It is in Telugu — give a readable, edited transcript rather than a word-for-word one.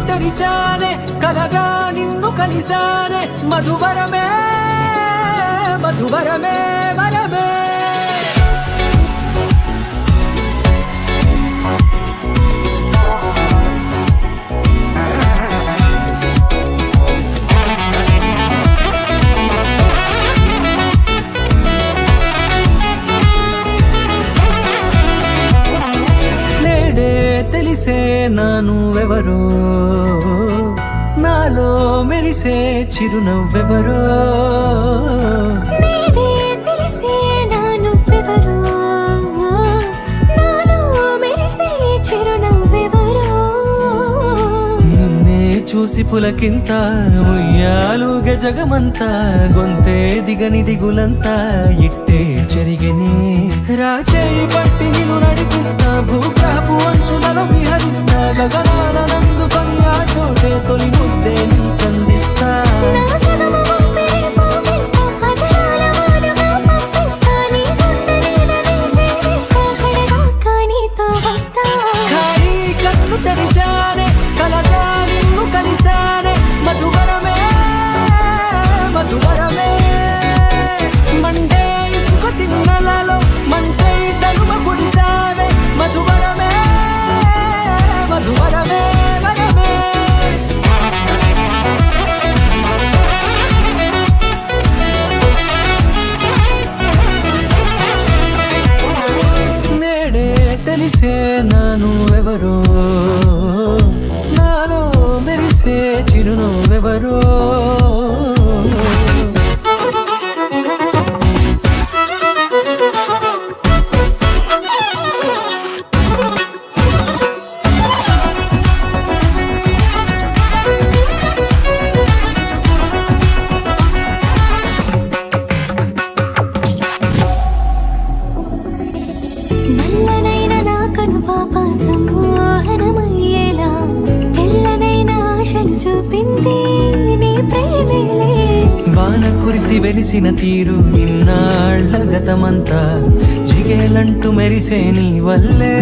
కన్ను తెరిచానే కలగా నిన్ను కలిసానే మధువరమే మధువరమే వరమే తెలిసే నానువెవరో నాలో మెరిసే చిరునవ్వెవరో తెలిసే నానువెవరో నాలో మెరిసే చిరునవ్వెవరో నిన్నే చూసి పులకింత ఉయ్యాలుగ జగమంతా గొంతే దిగని దిగులంతా ఇట్టే చెరిగని రాచేయి పట్టి నిన్ను నడిపిస్తా భూగ్రహపు అంచులలో విహరిస్తా గగనాల నందుకొని ఆ చోటే తొలి ముద్దే నీకందిస్తా నా సగము ఊపిరి పోగిస్తా అదరాల వాలుగా పంపిస్తా నీ గుండె నీడనే చేరిస్తా కడదాకా నీతో వస్తా ఖాళీ కన్ను తెరిచానే కలగా నిన్ను కలిసానే మధువరమే మధువరమే మండే ఇసుక తిన్నలలో మంచై చలువ కుడిసావే మధువరమే మధువరమే వరమే నేడే తెలిసే నానువెవరో నాలో మెరిసే చిరునవ్వెవరో నల్లనైన నా కనుపాప సమ్మోహనమయ్యేలా తెల్లనైన ఆశలు చూపింది నీ ప్రేమేలే వాన కురిసి వెలిసిన తీరు ఇన్నాళ్ళ గతమంతా జిగేలంటూ మెరిసే నీ వల్లే